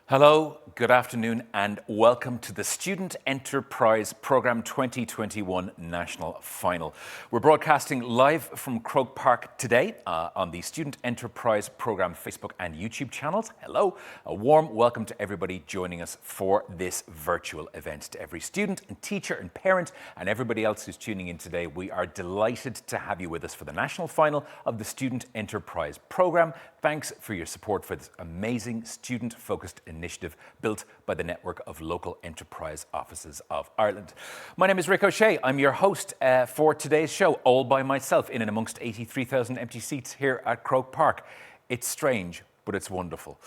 Hello, good afternoon, and welcome to the Student Enterprise Programme 2021 National Final. We're broadcasting live from Croke Park today on the Student Enterprise Programme Facebook and YouTube channels. Hello, a warm welcome to everybody joining us for this virtual event. To every student and teacher and parent and everybody else who's tuning in today, we are delighted to have you with us for the National Final of the Student Enterprise Programme. Thanks for your support for this amazing student-focused initiative built by the network of local enterprise offices of Ireland. My name is Rick O'Shea. I'm your host for today's show, all by myself in and amongst 83,000 empty seats here at Croke Park. It's strange, but it's wonderful.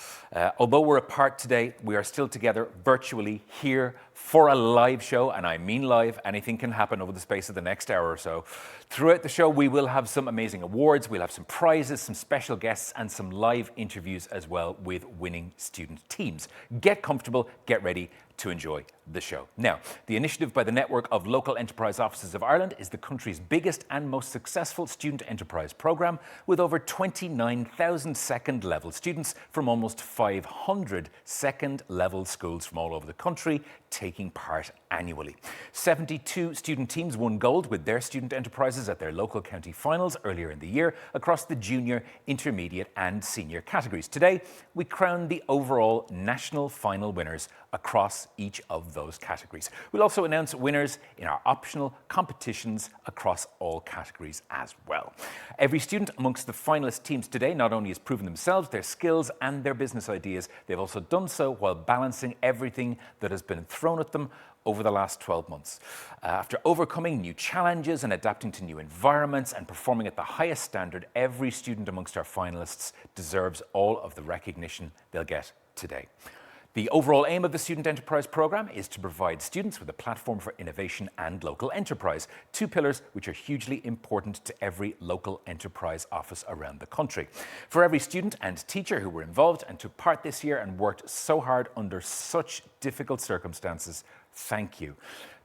Although we're apart today, we are still together virtually here for a live show, and I mean live. Anything can happen over the space of the next hour or so. Throughout the show, we will have some amazing awards, we'll have some prizes, some special guests, and some live interviews as well with winning student teams. Get comfortable, get ready to enjoy the show. Now, the initiative by the network of local enterprise offices of Ireland is the country's biggest and most successful student enterprise programme, with over 29,000 second level students from almost 500 second level schools from all over the country taking part annually. 72 student teams won gold with their student enterprises at their local county finals earlier in the year across the junior, intermediate and senior categories. Today, we crown the overall national final winners across each of those categories. We'll also announce winners in our optional competitions across all categories as well. Every student amongst the finalist teams today not only has proven themselves, their skills and their business ideas, they've also done so while balancing everything that has been thrown at them over the last 12 months. After overcoming new challenges and adapting to new environments and performing at the highest standard, every student amongst our finalists deserves all of the recognition they'll get today. The overall aim of the Student Enterprise Programme is to provide students with a platform for innovation and local enterprise, two pillars which are hugely important to every local enterprise office around the country. For every student and teacher who were involved and took part this year and worked so hard under such difficult circumstances, thank you.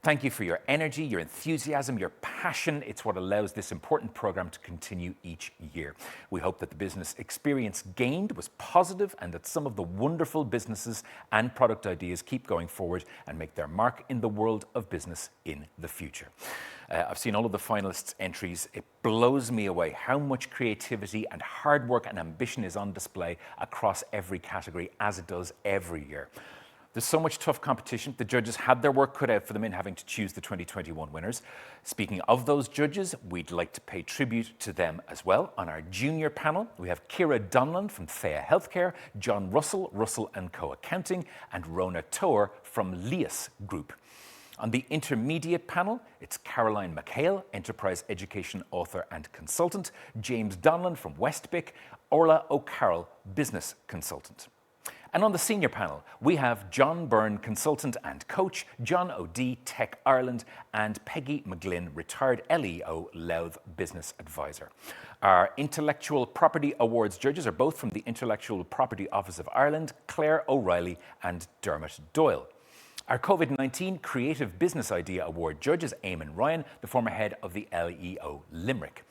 Thank you for your energy, your enthusiasm, your passion. It's what allows this important programme to continue each year. We hope that the business experience gained was positive and that some of the wonderful businesses and product ideas keep going forward and make their mark in the world of business in the future. I've seen all of the finalists' entries. It blows me away how much creativity and hard work and ambition is on display across every category, as it does every year. There's so much tough competition. The judges had their work cut out for them in having to choose the 2021 winners. Speaking of those judges, we'd like to pay tribute to them as well. On our junior panel, we have Ciara Donlan from Thea Healthcare, John Russell, Russell & Co Accounting, and Rona Toer from Lias Group. On the intermediate panel, it's Caroline McHale, Enterprise Education Author and Consultant, James Donlan from Westbic, Orla O'Carroll, Business Consultant. And on the senior panel, we have John Byrne, Consultant and Coach, John O'D, Tech Ireland, and Peggy McGlynn, Retired LEO, Louth Business Advisor. Our Intellectual Property Awards judges are both from the Intellectual Property Office of Ireland, Claire O'Reilly and Dermot Doyle. Our COVID-19 Creative Business Idea Award judge is Eamon Ryan, the former head of the LEO Limerick.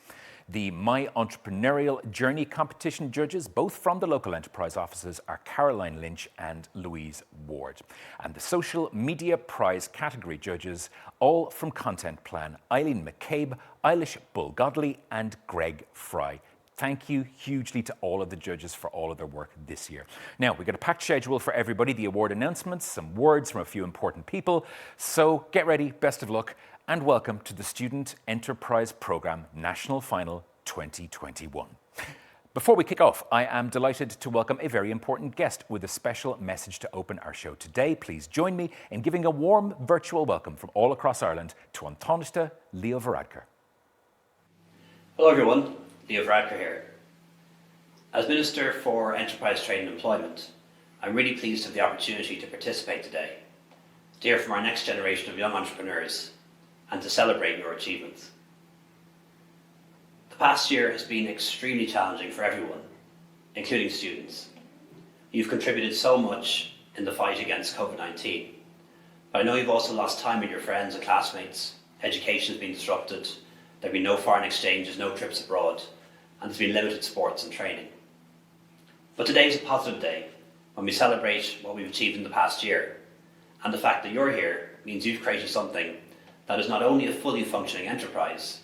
The My Entrepreneurial Journey competition judges, both from the local enterprise offices, are Caroline Lynch and Louise Ward. And the Social Media Prize category judges, all from Content Plan, Eileen McCabe, Eilish Bull-Godley and Greg Fry. Thank you hugely to all of the judges for all of their work this year. Now, we've got a packed schedule for everybody, the award announcements, some words from a few important people. So get ready, best of luck, and welcome to the Student Enterprise Programme National Final 2021. Before we kick off, I am delighted to welcome a very important guest with a special message to open our show today. Please join me in giving a warm virtual welcome from all across Ireland to An Tánaiste Leo Varadkar. Hello everyone, Leo Varadkar here. As Minister for Enterprise Training and Employment, I'm really pleased to have the opportunity to participate today, to hear from our next generation of young entrepreneurs and to celebrate your achievements. The past year has been extremely challenging for everyone, including students. You've contributed so much in the fight against COVID-19, but I know you've also lost time with your friends and classmates, education's been disrupted, there have been no foreign exchanges, no trips abroad, and there's been limited sports and training. But today is a positive day, when we celebrate what we've achieved in the past year, and the fact that you're here means you've created something that is not only a fully functioning enterprise,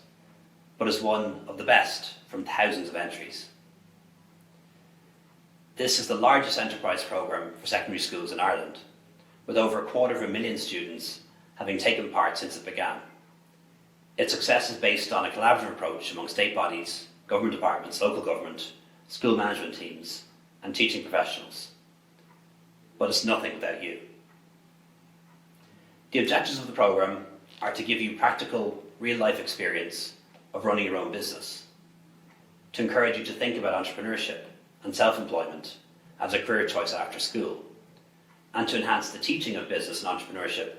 but is one of the best from thousands of entries. This is the largest enterprise programme for secondary schools in Ireland, with over 250,000 students having taken part since it began. Its success is based on a collaborative approach among state bodies, government departments, local government, school management teams, and teaching professionals. But it's nothing without you. The objectives of the programme are to give you practical, real-life experience of running your own business, to encourage you to think about entrepreneurship and self-employment as a career choice after school, and to enhance the teaching of business and entrepreneurship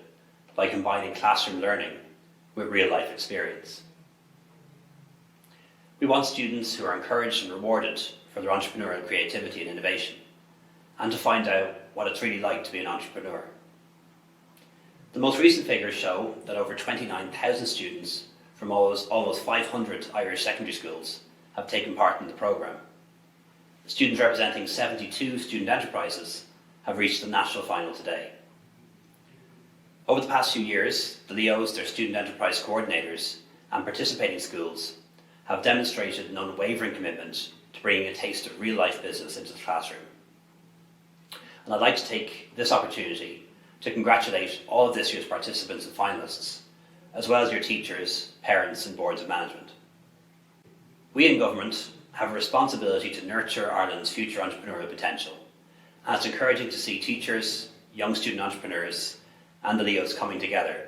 by combining classroom learning with real-life experience. We want students who are encouraged and rewarded for their entrepreneurial creativity and innovation, and to find out what it's really like to be an entrepreneur. The most recent figures show that over 29,000 students from almost 500 Irish secondary schools have taken part in the programme. Students representing 72 student enterprises have reached the national final today. Over the past few years, the LEOs, their student enterprise coordinators, and participating schools have demonstrated an unwavering commitment to bringing a taste of real-life business into the classroom. And I'd like to take this opportunity to congratulate all of this year's participants and finalists, as well as your teachers, parents, and boards of management. We in government have a responsibility to nurture Ireland's future entrepreneurial potential, and it's encouraging to see teachers, young student entrepreneurs, and the LEOs coming together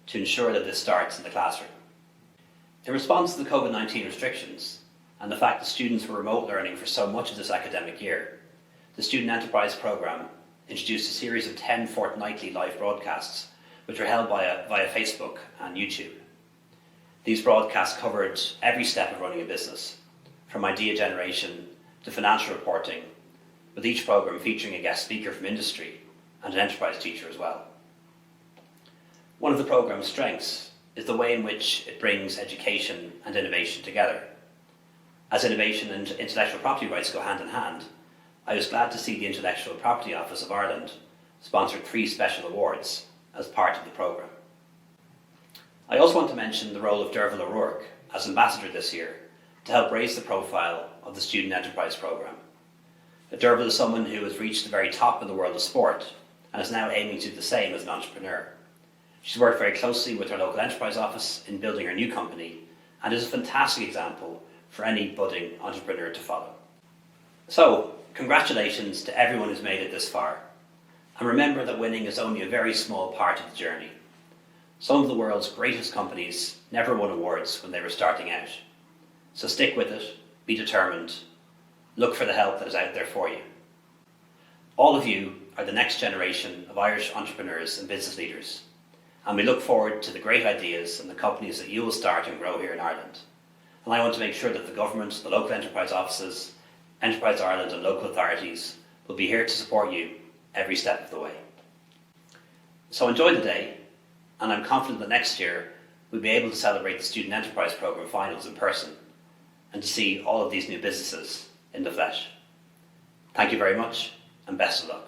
to ensure that this starts in the classroom. In response to the COVID-19 restrictions and the fact that students were remote learning for so much of this academic year, the Student Enterprise Programme introduced a series of 10 fortnightly live broadcasts which were held via Facebook and YouTube. These broadcasts covered every step of running a business, from idea generation to financial reporting, with each programme featuring a guest speaker from industry and an enterprise teacher as well. One of the programme's strengths is the way in which it brings education and innovation together. As innovation and intellectual property rights go hand in hand, I was glad to see the Intellectual Property Office of Ireland sponsored 3 special awards as part of the programme. I also want to mention the role of Derval O'Rourke as ambassador this year to help raise the profile of the Student Enterprise Programme. Derval is someone who has reached the very top in the world of sport and is now aiming to do the same as an entrepreneur. She's worked very closely with her local enterprise office in building her new company and is a fantastic example for any budding entrepreneur to follow. So, congratulations to everyone who's made it this far. And remember that winning is only a very small part of the journey. Some of the world's greatest companies never won awards when they were starting out. So stick with it, be determined, look for the help that is out there for you. All of you are the next generation of Irish entrepreneurs and business leaders, and we look forward to the great ideas and the companies that you will start and grow here in Ireland. And I want to make sure that the government, the local enterprise offices, Enterprise Ireland and local authorities will be here to support you every step of the way. So enjoy the day, and I'm confident that next year we'll be able to celebrate the Student Enterprise Programme finals in person and to see all of these new businesses in the flesh. Thank you very much, and best of luck.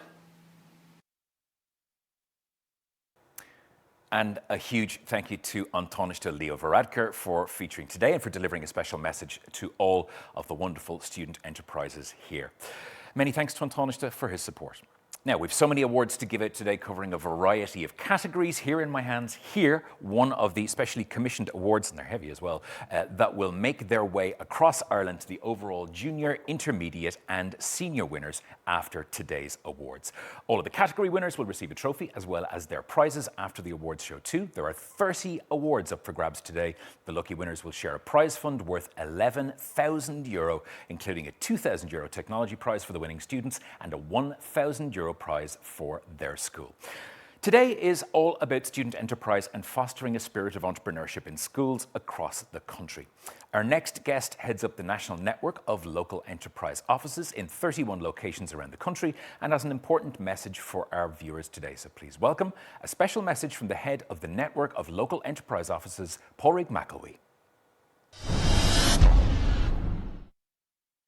And a huge thank you to Antóniste Leo Varadkar for featuring today and for delivering a special message to all of the wonderful student enterprises here. Many thanks to Antóniste for his support. Now, we've so many awards to give out today covering a variety of categories. Here in my hands, here, one of the specially commissioned awards, and they're heavy as well, that will make their way across Ireland to the overall junior, intermediate and senior winners after today's awards. All of the category winners will receive a trophy as well as their prizes after the awards show too. There are 30 awards up for grabs today. The lucky winners will share a prize fund worth €11,000, including a €2,000 technology prize for the winning students and a €1,000 prize for their school. Today is all about student enterprise and fostering a spirit of entrepreneurship in schools across the country. Our next guest heads up the national network of local enterprise offices in 31 locations around the country and has an important message for our viewers today. So please welcome a special message from the head of the network of local enterprise offices, Pádraig McElwee.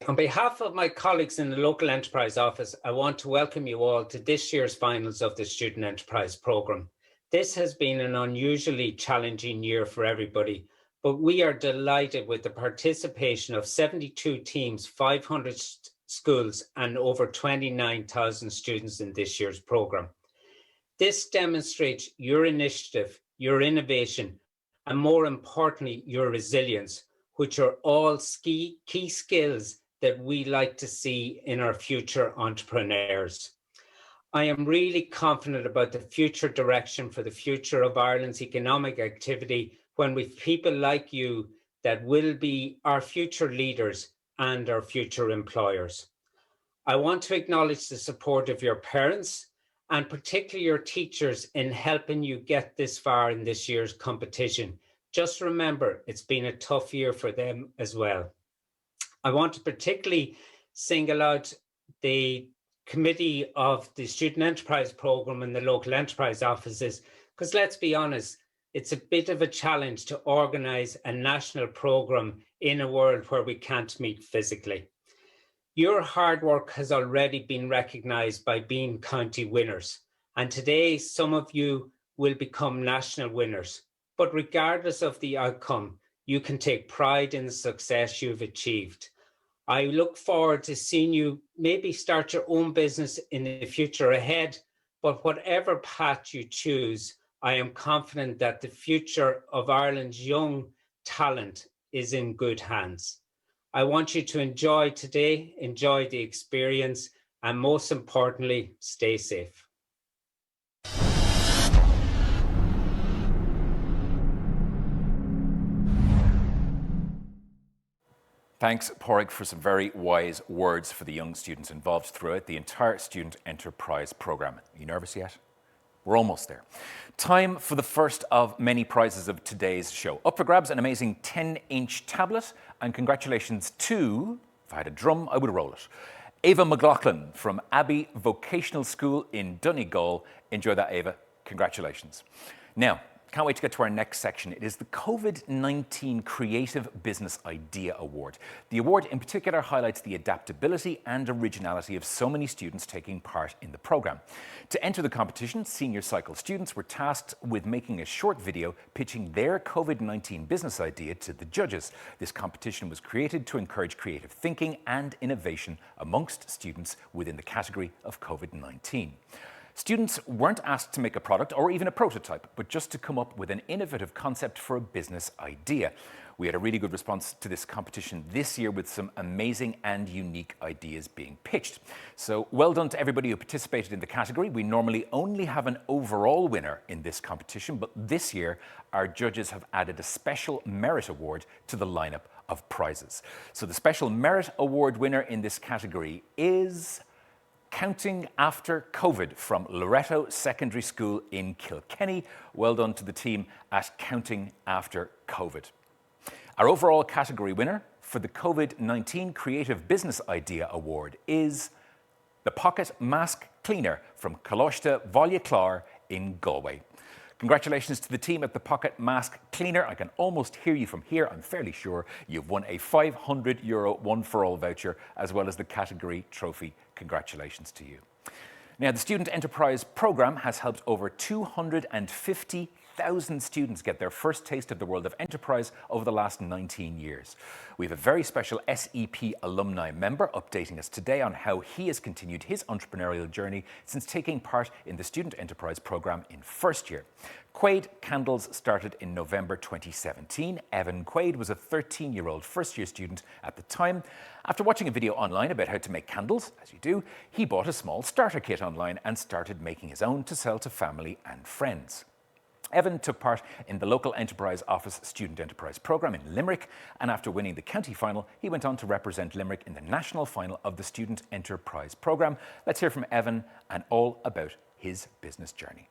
On behalf of my colleagues in the local enterprise office, I want to welcome you all to this year's finals of the Student Enterprise Programme. This has been an unusually challenging year for everybody, but we are delighted with the participation of 72 teams, 500 schools, and over 29,000 students in this year's programme. This demonstrates your initiative, your innovation, and more importantly, your resilience, which are all key skills that we like to see in our future entrepreneurs. I am really confident about the future direction for the future of Ireland's economic activity when we've people like you that will be our future leaders and our future employers. I want to acknowledge the support of your parents and particularly your teachers in helping you get this far in this year's competition. Just remember, it's been a tough year for them as well. I want to particularly single out the committee of the Student Enterprise Programme and the local enterprise offices, because let's be honest, it's a bit of a challenge to organise a national programme in a world where we can't meet physically. Your hard work has already been recognised by being county winners, and today some of you will become national winners. But regardless of the outcome, you can take pride in the success you've achieved. I look forward to seeing you maybe start your own business in the future ahead, but whatever path you choose, I am confident that the future of Ireland's young talent is in good hands. I want you to enjoy today, enjoy the experience, and most importantly, stay safe. Thanks, Pádraig, for some very wise words for the young students involved throughout the entire Student Enterprise Programme. Are you nervous yet? We're almost there. Time for the first of many prizes of today's show. Up for grabs, an amazing 10-inch tablet, and congratulations to, if I had a drum, I would roll it, Ava McLaughlin from Abbey Vocational School in Donegal. Enjoy that, Ava. Congratulations. Now, can't wait to get to our next section. It is the COVID-19 Creative Business Idea Award. The award in particular highlights the adaptability and originality of so many students taking part in the programme. To enter the competition, senior cycle students were tasked with making a short video pitching their COVID-19 business idea to the judges. This competition was created to encourage creative thinking and innovation amongst students within the category of COVID-19. Students weren't asked to make a product or even a prototype, but just to come up with an innovative concept for a business idea. We had a really good response to this competition this year with some amazing and unique ideas being pitched. So well done to everybody who participated in the category. We normally only have an overall winner in this competition, but this year our judges have added a special merit award to the lineup of prizes. So the special merit award winner in this category is Counting After COVID from Loreto Secondary School in Kilkenny. Well done to the team at Counting After COVID. Our overall category winner for the COVID-19 Creative Business Idea Award is the Pocket Mask Cleaner from Coláiste Bhaile in Galway. Congratulations to the team at the Pocket Mask Cleaner. I can almost hear you from here. I'm fairly sure you've won a €500 one-for-all voucher as well as the category trophy. Congratulations to you. Now, the Student Enterprise Programme has helped over 250,000 students get their first taste of the world of enterprise over the last 19 years. We have a very special SEP alumni member updating us today on how he has continued his entrepreneurial journey since taking part in the Student Enterprise Programme in first year. Quaid Candles started in November 2017. Evan Quaid was a 13-year-old first-year student at the time. After watching a video online about how to make candles, as you do, he bought a small starter kit online and started making his own to sell to family and friends. Evan took part in the local Enterprise Office Student Enterprise Programme in Limerick, and after winning the county final, he went on to represent Limerick in the national final of the Student Enterprise Programme. Let's hear from Evan and all about his business journey.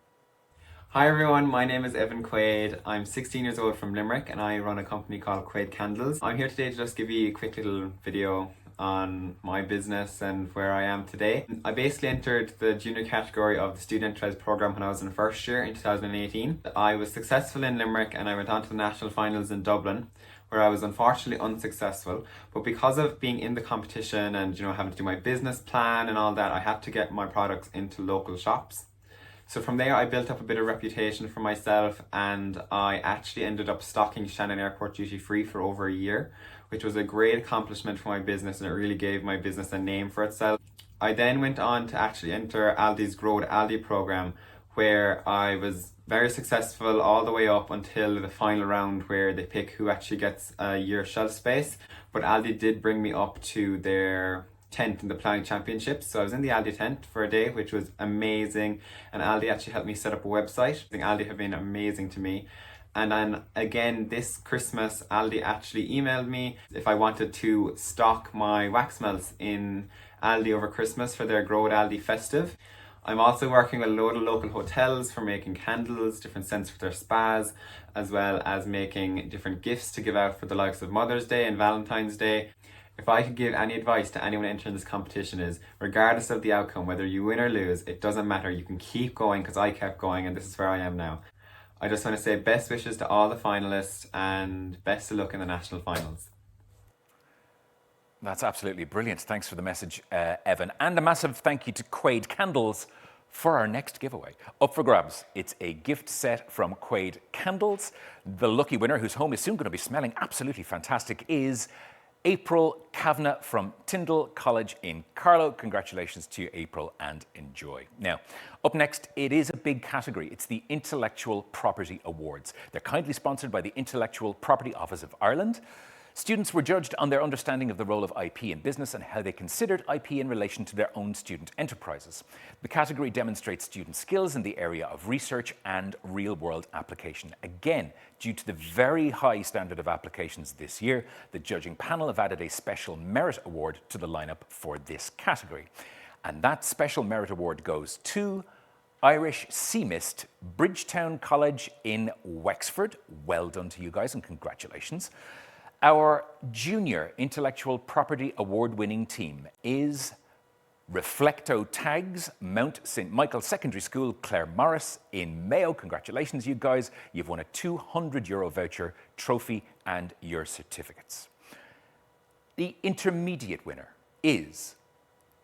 Hi everyone, my name is Evan Quaid. I'm 16 years old from Limerick and I run a company called Quaid Candles. I'm here today to just give you a quick little video on my business and where I am today. I basically entered the junior category of the Student Enterprise Programme when I was in first year in 2018. I was successful in Limerick and I went on to the national finals in Dublin, where I was unfortunately unsuccessful. But because of being in the competition and, you know, having to do my business plan and all that, I had to get my products into local shops. So from there, I built up a bit of reputation for myself, and I actually ended up stocking Shannon Airport duty free for over a year, which was a great accomplishment for my business, and it really gave my business a name for itself. I then went on to actually enter Aldi's Grow with Aldi program, where I was very successful all the way up until the final round where they pick who actually gets a year shelf space. But Aldi did bring me up to their tent in the planning championships, so I was in the Aldi tent for a day, which was amazing, and Aldi actually helped me set up a website. I think Aldi have been amazing to me. And then again this Christmas, Aldi actually emailed me if I wanted to stock my wax melts in Aldi over Christmas for their Grow with Aldi festive. I'm also working with a load of local hotels for making candles, different scents for their spas, as well as making different gifts to give out for the likes of Mother's Day and Valentine's Day. If I could give any advice to anyone entering this competition is, regardless of the outcome, whether you win or lose, it doesn't matter. You can keep going, because I kept going and this is where I am now. I just want to say best wishes to all the finalists and best of luck in the national finals. That's absolutely brilliant. Thanks for the message, Evan. And a massive thank you to Quaid Candles for our next giveaway. Up for grabs, it's a gift set from Quaid Candles. The lucky winner, whose home is soon going to be smelling absolutely fantastic, is April Kavanagh from Tyndall College in Carlow. Congratulations to you, April, and enjoy. Now, up next, it is a big category. It's the Intellectual Property Awards. They're kindly sponsored by the Intellectual Property Office of Ireland. Students were judged on their understanding of the role of IP in business and how they considered IP in relation to their own student enterprises. The category demonstrates student skills in the area of research and real-world application. Again, due to the very high standard of applications this year, the judging panel have added a special merit award to the lineup for this category. And that special merit award goes to Irish Seamist, Bridgetown College in Wexford. Well done to you guys and congratulations. Our Junior Intellectual Property Award-winning team is Reflecto Tags, Mount St. Michael Secondary School, Claire Morris in Mayo. Congratulations, you guys. You've won a €200 voucher, trophy, and your certificates. The intermediate winner is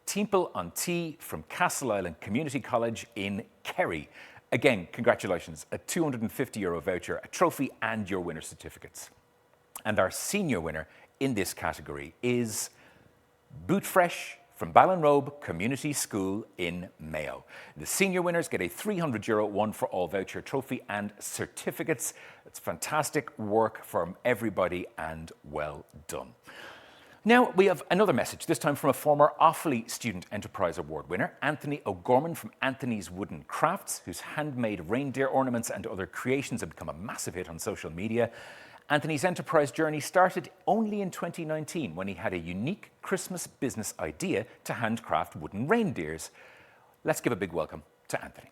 Temple on Tea from Castle Island Community College in Kerry. Again, congratulations, a €250 voucher, a trophy, and your winner certificates. And our senior winner in this category is Bootfresh from Ballinrobe Community School in Mayo. The senior winners get a €300 one for all voucher, trophy, and certificates. It's fantastic work from everybody and well done. Now we have another message, this time from a former Offaly Student Enterprise Award winner, Anthony O'Gorman from Anthony's Wooden Crafts, whose handmade reindeer ornaments and other creations have become a massive hit on social media. Anthony's enterprise journey started only in 2019 when he had a unique Christmas business idea to handcraft wooden reindeers. Let's give a big welcome to Anthony.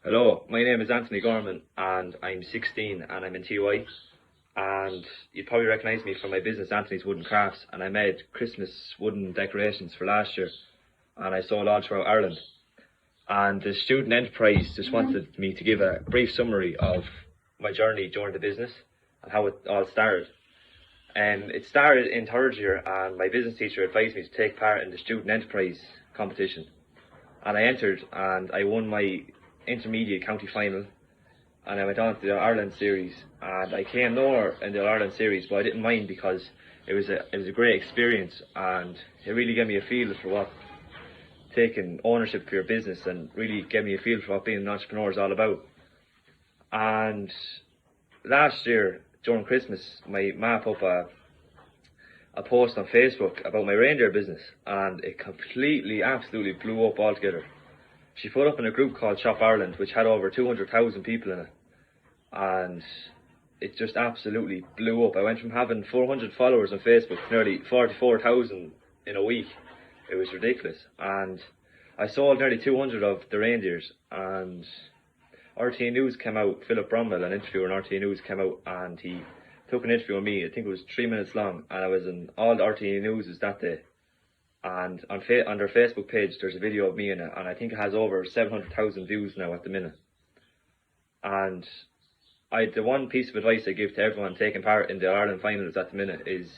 Hello, my name is Anthony Gorman and I'm 16 and I'm in TY, and you'd probably recognise me from my business Anthony's Wooden Crafts, and I made Christmas wooden decorations for last year and I sold all throughout Ireland. And the student enterprise just wanted me to give a brief summary of my journey during the business and how it all started. It started in third year and my business teacher advised me to take part in the student enterprise competition, and I entered and I won my intermediate county final, and I went on to the Ireland series and I came lower in the Ireland series, but I didn't mind because it was a great experience and it really gave me a feel for what taking ownership for your business and really gave me a feel for what being an entrepreneur is all about. And last year during Christmas, my mum put up a post on Facebook about my reindeer business and it completely, absolutely blew up altogether. She put up in a group called Shop Ireland, which had over 200,000 people in it, and it just absolutely blew up. I went from having 400 followers on Facebook to nearly 44,000 in a week. It was ridiculous, and I sold nearly 200 of the reindeers. And RTE News came out, Philip Bromwell, an interviewer on RTE News, came out and he took an interview with me. I think it was 3 minutes long, and I was in all the RTE News that day. And on their Facebook page there's a video of me in it, and I think it has over 700,000 views now at the minute. And The one piece of advice I give to everyone taking part in the Ireland finals at the minute is,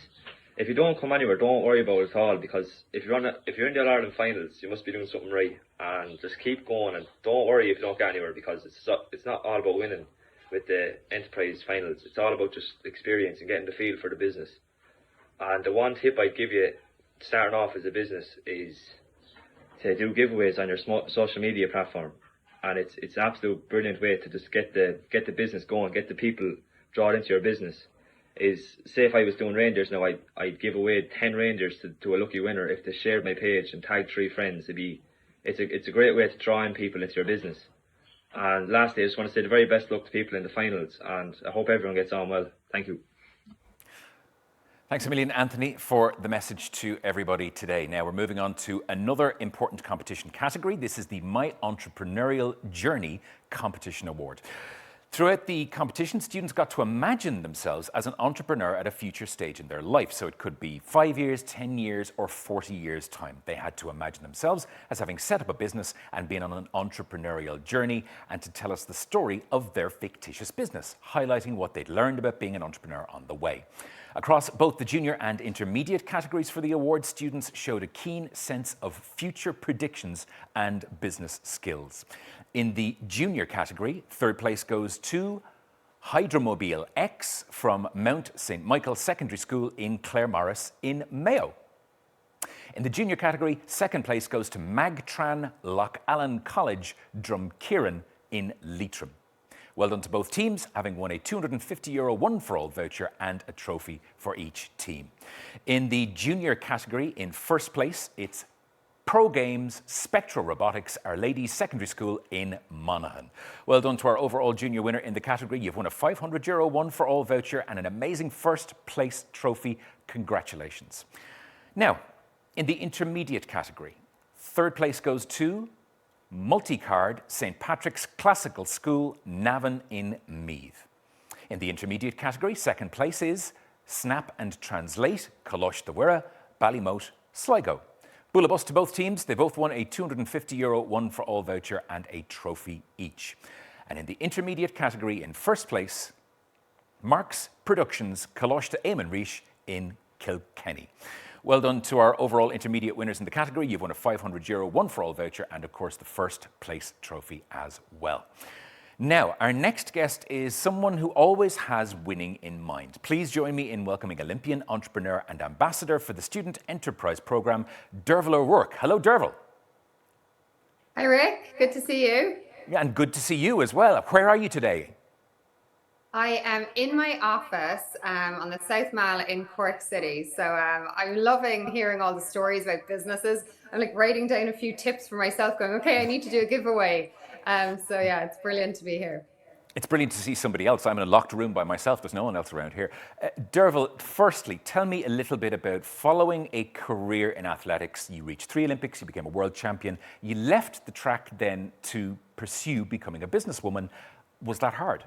if you don't come anywhere, don't worry about it at all, because if you're in the Ireland finals, you must be doing something right, and just keep going, and don't worry if you don't get anywhere, because it's not all about winning with the enterprise finals. It's all about just experience and getting the feel for the business. And the one tip I'd give you starting off as a business is to do giveaways on your social media platform. And it's an absolute brilliant way to just get the business going, get the people drawn into your business. Is, say if I was doing reindeers now, I'd give away 10 reindeers to a lucky winner if they shared my page and tagged 3 friends. It's a great way to draw in people into your business. And lastly, I just want to say the very best luck to people in the finals, and I hope everyone gets on well. Thank you. Thanks a million, Anthony, for the message to everybody today. Now we're moving on to another important competition category. This is the My Entrepreneurial Journey Competition Award. Throughout the competition, students got to imagine themselves as an entrepreneur at a future stage in their life. So it could be 5 years, 10 years, or 40 years' time. They had to imagine themselves as having set up a business and been on an entrepreneurial journey, and to tell us the story of their fictitious business, highlighting what they'd learned about being an entrepreneur on the way. Across both the junior and intermediate categories for the award, students showed a keen sense of future predictions and business skills. In the junior category, third place goes to Hydromobile X from Mount St. Michael Secondary School in Claremorris in Mayo. In the junior category, second place goes to Magtran Loch Allen College, Drumkieran in Leitrim. Well done to both teams, having won a €250 one-for-all voucher and a trophy for each team. In the junior category, in first place, it's Pro Games Spectral Robotics, Our Lady's Secondary School in Monaghan. Well done to our overall junior winner in the category. You've won a €500 one-for-all voucher and an amazing first place trophy. Congratulations. Now, in the intermediate category, third place goes to Multicard St. Patrick's Classical School, Navan in Meath. In the intermediate category, second place is Snap and Translate, Colosh de Wirra, Ballymote, Sligo. Bullabus to both teams. They both won a €250 one-for-all voucher and a trophy each. And in the intermediate category, in first place, Mark's Productions, Colosh de Eamon Rish in Kilkenny. Well done to our overall intermediate winners in the category. You've won a €500 one-for-all voucher and, of course, the first place trophy as well. Now, our next guest is someone who always has winning in mind. Please join me in welcoming Olympian, entrepreneur and ambassador for the Student Enterprise Programme, Derval O'Rourke. Hello, Derval. Hi, Rick. Good to see you. Yeah, and good to see you as well. Where are you today? I am in my office on the South Mall in Cork City. So I'm loving hearing all the stories about businesses. I'm like writing down a few tips for myself going, okay, I need to do a giveaway. So yeah, it's brilliant to be here. It's brilliant to see somebody else. I'm in a locked room by myself. There's no one else around here. Derval, firstly, tell me a little bit about following a career in athletics. You reached 3 Olympics, you became a world champion. You left the track then to pursue becoming a businesswoman. Was that hard?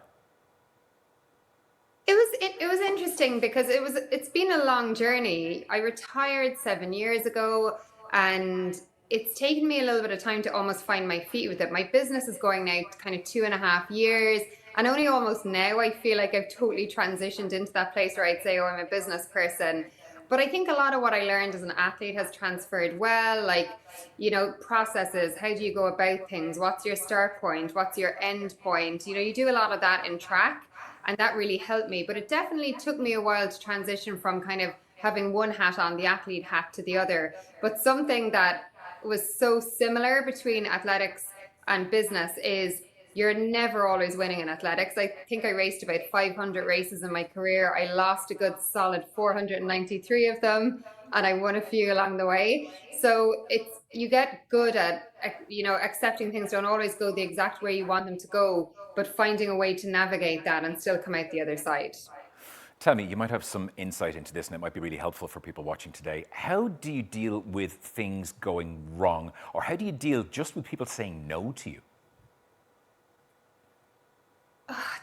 It was interesting because it's been a long journey. I retired 7 years ago, and it's taken me a little bit of time to almost find my feet with it. My business is going now kind of 2.5 years, and only almost now I feel like I've totally transitioned into that place where I'd say, oh, I'm a business person. But I think a lot of what I learned as an athlete has transferred well, like, you know, processes. How do you go about things? What's your start point? What's your end point? You know, you do a lot of that in track, and that really helped me. But it definitely took me a while to transition from kind of having one hat on, the athlete hat, to the other. But something that was so similar between athletics and business is you're never always winning in athletics. I think I raced about 500 races in my career. I lost a good solid 493 of them, and I won a few along the way. So you get good at, you know, accepting things don't always go the exact way you want them to go, but finding a way to navigate that and still come out the other side. Tell me, you might have some insight into this, and it might be really helpful for people watching today. How do you deal with things going wrong, or how do you deal just with people saying no to you?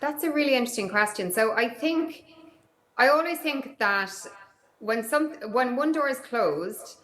That's a really interesting question. So I always think that when one door is closed,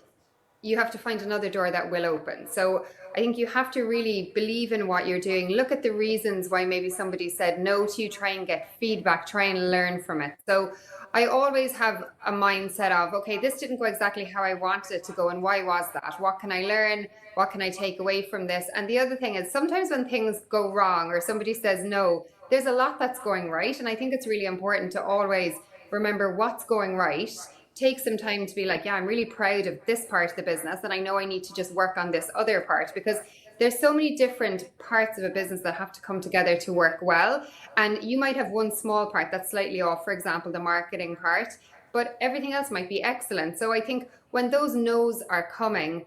you have to find another door that will open. So I think you have to really believe in what you're doing. Look at the reasons why maybe somebody said no to you, try and get feedback, try and learn from it. So I always have a mindset of, okay, this didn't go exactly how I wanted it to go, and why was that? What can I learn? What can I take away from this? And the other thing is, sometimes when things go wrong or somebody says no, there's a lot that's going right. And I think it's really important to always remember what's going right. Take some time to be like, yeah, I'm really proud of this part of the business, and I know I need to just work on this other part, because there's so many different parts of a business that have to come together to work well. And you might have one small part that's slightly off, for example, the marketing part, but everything else might be excellent. So I think when those no's are coming,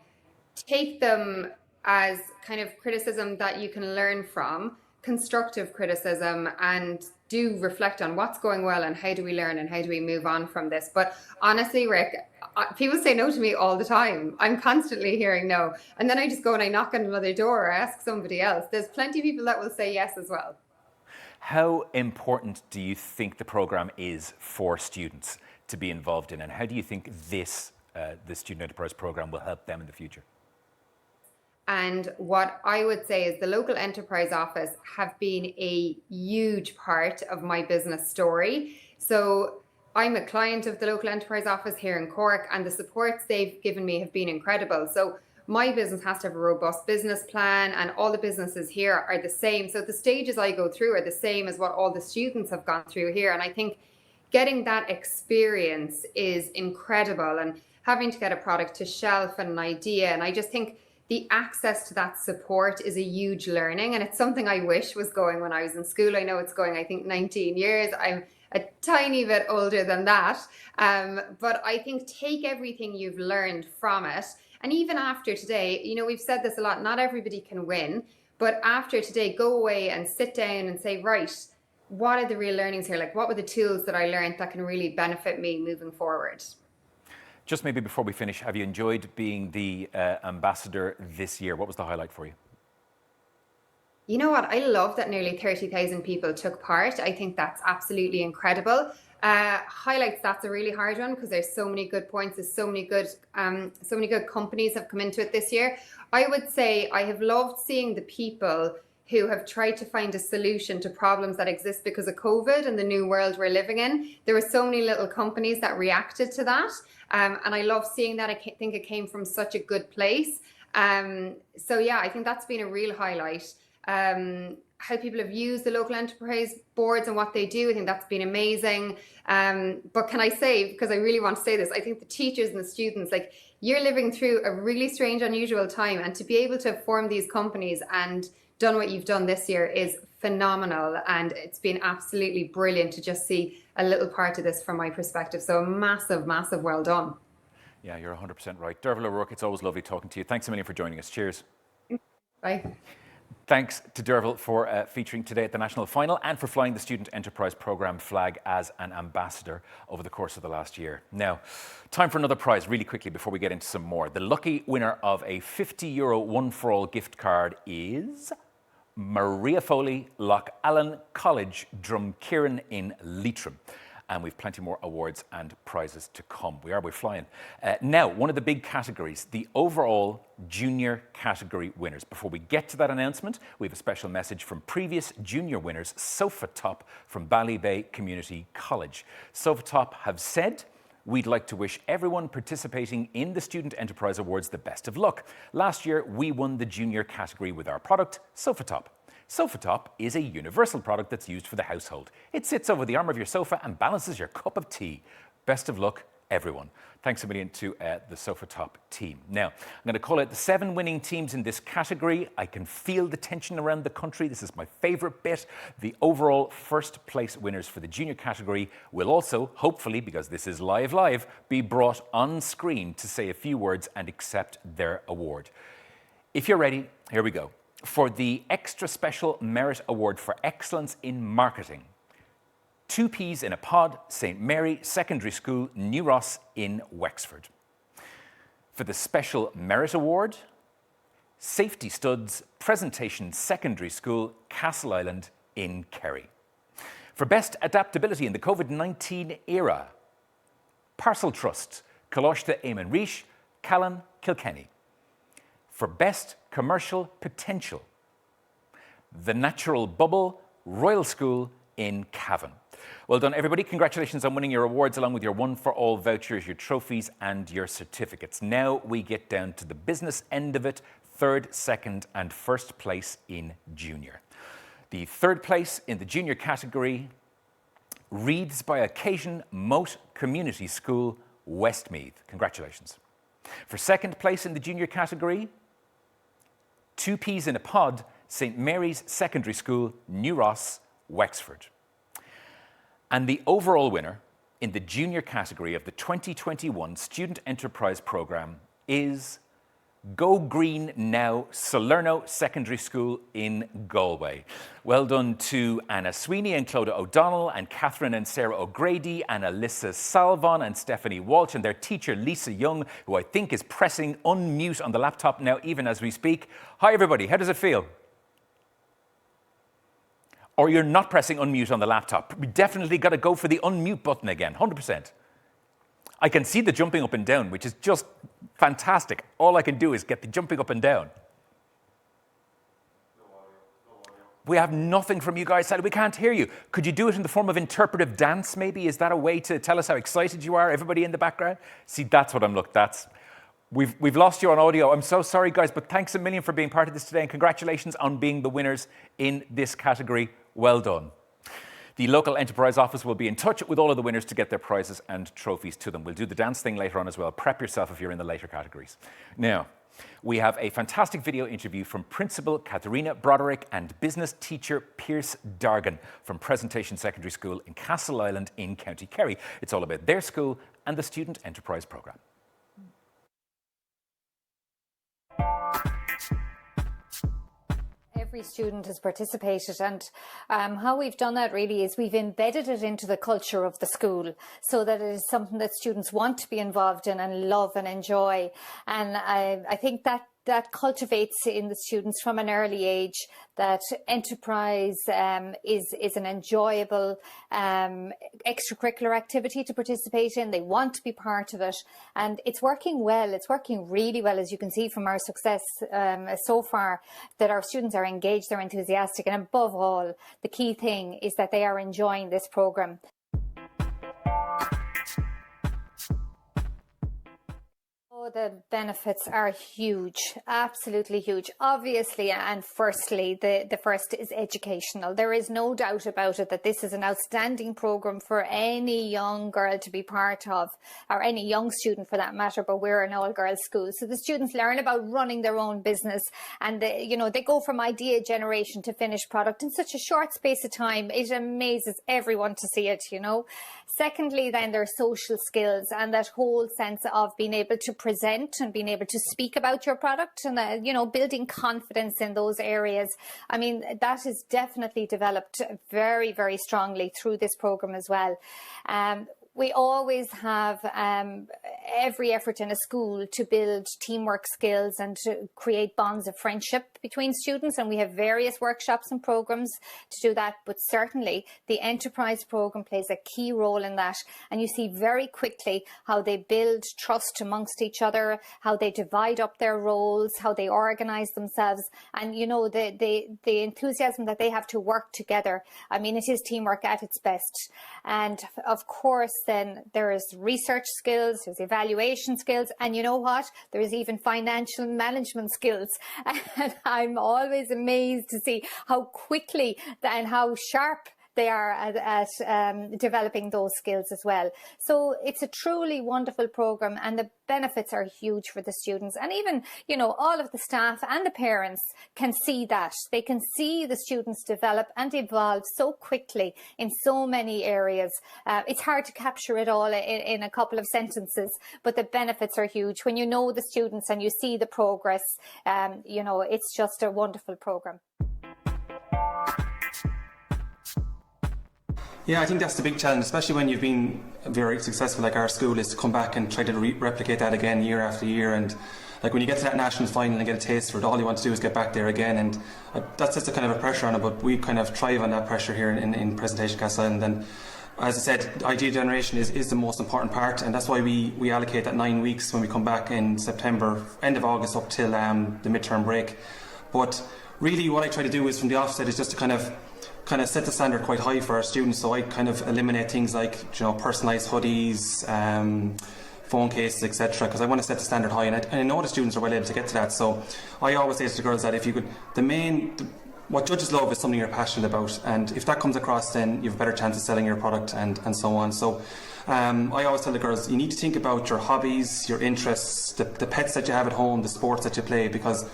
take them as kind of criticism that you can learn from, constructive criticism, and do reflect on what's going well and how do we learn and how do we move on from this. But honestly, Rick, people say no to me all the time. I'm constantly hearing no. And then I just go and I knock on another door or ask somebody else. There's plenty of people that will say yes as well. How important do you think the program is for students to be involved in, and how do you think this the Student Enterprise program will help them in the future? And what I would say is the local enterprise office have been a huge part of my business story. So I'm a client of the local enterprise office here in Cork, and the supports they've given me have been incredible. So my business has to have a robust business plan, and all the businesses here are the same. So the stages I go through are the same as what all the students have gone through here. And I think getting that experience is incredible, and having to get a product to shelf and an idea. And I just think the access to that support is a huge learning, and it's something I wish was going when I was in school. I know it's going, I think, 19 years. I'm a tiny bit older than that. But I think take everything you've learned from it. And even after today, you know, we've said this a lot, not everybody can win, but after today, go away and sit down and say, right, what are the real learnings here? Like, what were the tools that I learned that can really benefit me moving forward? Just maybe before we finish, have you enjoyed being the ambassador this year? What was the highlight for you? You know what? I love that nearly 30,000 people took part. I think that's absolutely incredible. Highlights, that's a really hard one because there's so many good points. There's so many good companies have come into it this year. I would say I have loved seeing the people who have tried to find a solution to problems that exist because of COVID and the new world we're living in. There were so many little companies that reacted to that. And I love seeing that. I think it came from such a good place. So yeah, I think that's been a real highlight. How people have used the local enterprise boards and what they do, I think that's been amazing. But can I say, because I really want to say this, I think the teachers and the students, like, you're living through a really strange, unusual time, and to be able to form these companies and done what you've done this year is phenomenal, and it's been absolutely brilliant to just see a little part of this from my perspective. So a massive, massive well done. Yeah, you're 100% right. Derval O'Rourke, it's always lovely talking to you. Thanks a million for joining us. Cheers. Bye. Thanks to Derval for featuring today at the National Final and for flying the Student Enterprise Programme flag as an ambassador over the course of the last year. Now, time for another prize really quickly before we get into some more. The lucky winner of a €50 one-for-all gift card is Maria Foley, Loch Allen College, Drumkieran in Leitrim. And we've plenty more awards and prizes to come. We're flying. Now, one of the big categories, the overall junior category winners. Before we get to that announcement, we have a special message from previous junior winners, Sofa Top from Ballybay Community College. Sofa Top have said, we'd like to wish everyone participating in the Student Enterprise Awards the best of luck. Last year, we won the junior category with our product, Sofa Top. Sofa Top is a universal product that's used for the household. It sits over the arm of your sofa and balances your cup of tea. Best of luck, everyone. Thanks a million to the Sofa Top team. Now, I'm going to call out the 7 winning teams in this category. I can feel the tension around the country. This is my favourite bit. The overall first place winners for the junior category will also, hopefully, because this is live, be brought on screen to say a few words and accept their award. If you're ready, here we go. For the Extra Special Merit Award for Excellence in Marketing, 2 Peas in a Pod, St Mary Secondary School, New Ross in Wexford. For the Special Merit Award, Safety Studs, Presentation Secondary School, Castle Island in Kerry. For Best Adaptability in the COVID-19 Era, Parcel Trust, Coláiste Éamon Rís, Callan, Kilkenny. For Best Commercial Potential, The Natural Bubble, Royal School in Cavan. Well done, everybody. Congratulations on winning your awards along with your One for All vouchers, your trophies and your certificates. Now we get down to the business end of it, third, second and first place in junior. The third place in the junior category, Reads by Occasion Moat Community School, Westmeath. Congratulations. For second place in the junior category, Two Peas in a Pod, St Mary's Secondary School, New Ross, Wexford. And the overall winner in the junior category of the 2021 Student Enterprise Programme is Go Green Now Salerno Secondary School in Galway. Well done to Anna Sweeney and Clodagh O'Donnell and Catherine and Sarah O'Grady and Alyssa Salvon and Stephanie Walsh and their teacher Lisa Young, who I think is pressing unmute on the laptop now even as we speak. Hi everybody, how does it feel? Or you're not pressing unmute on the laptop. We definitely got to go for the unmute button again, 100%. I can see the jumping up and down, which is just fantastic. All I can do is get the jumping up and down. We have nothing from you guys. We can't hear you. Could you do it in the form of interpretive dance, maybe? Is that a way to tell us how excited you are, everybody in the background? See, that's what I'm looking at. We've lost you on audio. I'm so sorry, guys, but thanks a million for being part of this today, and congratulations on being the winners in this category. Well done. The local enterprise office will be in touch with all of the winners to get their prizes and trophies to them. We'll do the dance thing later on as well. Prep yourself if you're in the later categories. Now, we have a fantastic video interview from Principal Katharina Broderick and business teacher Pierce Dargan from Presentation Secondary School in Castle Island in County Kerry. It's all about their school and the Student Enterprise Programme. Every student has participated, and how we've done that really is we've embedded it into the culture of the school so that it is something that students want to be involved in and love and enjoy. And I think that cultivates in the students from an early age that enterprise is an enjoyable extracurricular activity to participate in. They want to be part of it, and it's working well. It's working really well, as you can see from our success so far, that our students are engaged, they're enthusiastic, and above all, the key thing is that they are enjoying this programme. The benefits are huge, absolutely huge. Obviously, and firstly, the first is educational. There is no doubt about it that this is an outstanding programme for any young girl to be part of, or any young student for that matter, but we're an all-girls school. So the students learn about running their own business, and they go from idea generation to finished product in such a short space of time. It amazes everyone to see it, Secondly, then there's social skills and that whole sense of being able to present and being able to speak about your product and, building confidence in those areas. I mean, that is definitely developed very, very strongly through this programme as well. We always have every effort in a school to build teamwork skills and to create bonds of friendship between students, and we have various workshops and programs to do that, but certainly the enterprise program plays a key role in that, and you see very quickly how they build trust amongst each other, how they divide up their roles, how they organize themselves, and the enthusiasm that they have to work together. I mean, it is teamwork at its best. And of course then there is research skills, there's evaluation skills, and you know what? There is even financial management skills. And I'm always amazed to see how quickly and how sharp they are at developing those skills as well. So it's a truly wonderful programme, and the benefits are huge for the students. And even, all of the staff and the parents can see that. They can see the students develop and evolve so quickly in so many areas. It's hard to capture it all in a couple of sentences, but the benefits are huge. When you know the students and you see the progress, it's just a wonderful programme. Yeah, I think that's the big challenge, especially when you've been very successful like our school, is to come back and try to replicate that again year after year. And like when you get to that national final and get a taste for it, all you want to do is get back there again. And that's just a kind of a pressure on it, but we kind of thrive on that pressure here in Presentation Castle Island. And as I said, idea generation is the most important part, and that's why we allocate that 9 weeks when we come back in September, end of August up till the midterm break. But really what I try to do is from the offset is just to kind of set the standard quite high for our students. So I kind of eliminate things like, you know, personalised hoodies, phone cases, etc., because I want to set the standard high, and I know the students are well able to get to that. So I always say to the girls that if you could, what judges love is something you're passionate about, and if that comes across, then you have a better chance of selling your product and so on. So I always tell the girls, you need to think about your hobbies, your interests, the pets that you have at home, the sports that you play, because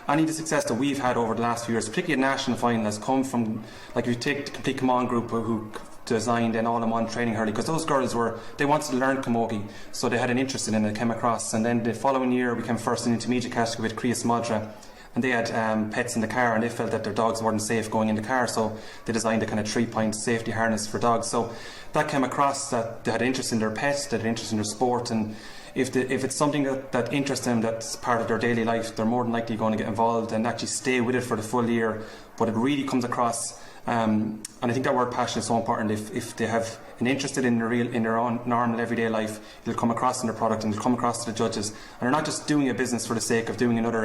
any of the success that we've had over the last few years, particularly at national final, has come from, like, if you take the Complete Come On group who designed an all-in-one training hurley, because those girls they wanted to learn camogie, so they had an interest in it and it came across. And then the following year we came first in the intermediate category with Kriya Smodra, and they had pets in the car, and they felt that their dogs weren't safe going in the car, so they designed a kind of 3-point safety harness for dogs. So that came across, that they had an interest in their pets, they had an interest in their sport, and if it's something that interests them, that's part of their daily life, they're more than likely going to get involved and actually stay with it for the full year. But it really comes across, and I think that word passion is so important. If they have an interest in their own normal everyday life, it'll come across in their product and it'll come across to the judges. And they're not just doing a business for the sake of doing another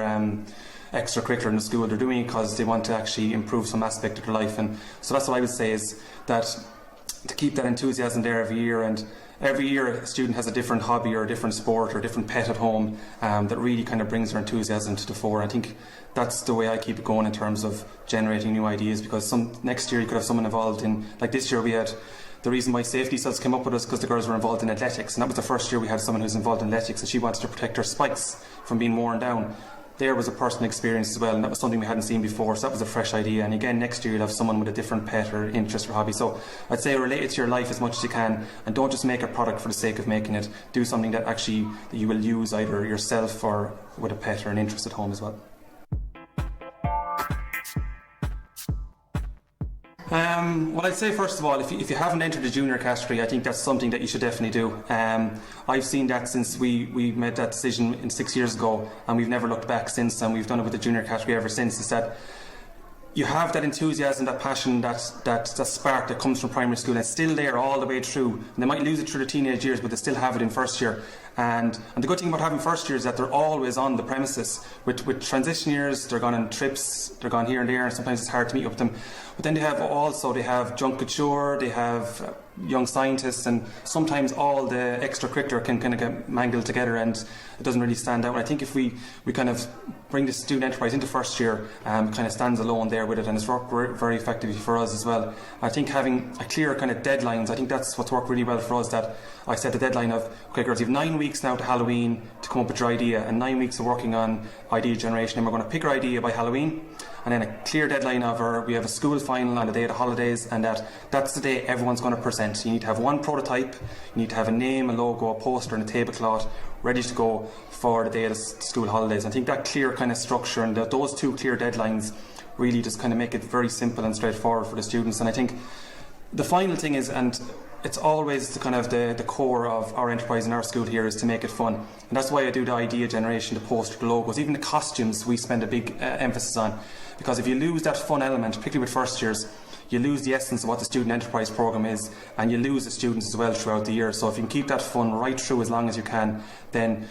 extracurricular in the school, they're doing it because they want to actually improve some aspect of their life. And so that's what I would say, is that to keep that enthusiasm there every year. And every year a student has a different hobby or a different sport or a different pet at home that really kind of brings their enthusiasm to the fore. I think that's the way I keep it going in terms of generating new ideas, because next year you could have someone involved in, like this year we had, the reason why safety cells came up with us because the girls were involved in athletics, and that was the first year we had someone who was involved in athletics, and she wanted to protect her spikes from being worn down. There was a personal experience as well, and that was something we hadn't seen before, so that was a fresh idea. And again, next year you'll have someone with a different pet or interest or hobby. So I'd say relate it to your life as much as you can, and don't just make a product for the sake of making it. Do something that you will use either yourself or with a pet or an interest at home as well. Well, I'd say first of all, if you haven't entered the junior category, I think that's something that you should definitely do. I've seen that since we made that decision 6 years ago, and we've never looked back since, and we've done it with the junior category ever since. Is that you have that enthusiasm, that passion, that spark that comes from primary school, and it's still there all the way through. And they might lose it through the teenage years, but they still have it in first year. And the good thing about having first year is that they're always on the premises. With transition years, they're gone on trips, they're gone here and there, and sometimes it's hard to meet up with them. But then they have Junk Couture, they have young scientists, and sometimes all the extracurricular can kind of get mangled together and it doesn't really stand out. And I think if we kind of bring the student enterprise into first year, it kind of stands alone there with it, and it's worked very effectively for us as well. I think having a clear kind of deadlines, I think that's what's worked really well for us, that I set the deadline of, okay girls, you have 9 weeks now to Halloween to come up with your idea, and 9 weeks of working on idea generation, and we're going to pick our idea by Halloween. And then a clear deadline of we have a school final on the day of the holidays, and that's the day everyone's going to present. You need to have one prototype, you need to have a name, a logo, a poster and a tablecloth ready to go for the day of the school holidays. I think that clear kind of structure and those two clear deadlines really just kind of make it very simple and straightforward for the students. And I think the final thing is, and it's always the kind of the core of our enterprise in our school here, is to make it fun. And that's why I do the idea generation, the poster, the logos, even the costumes we spend a big emphasis on. Because if you lose that fun element, particularly with first years, you lose the essence of what the student enterprise programme is, and you lose the students as well throughout the year. So if you can keep that fun right through as long as you can, then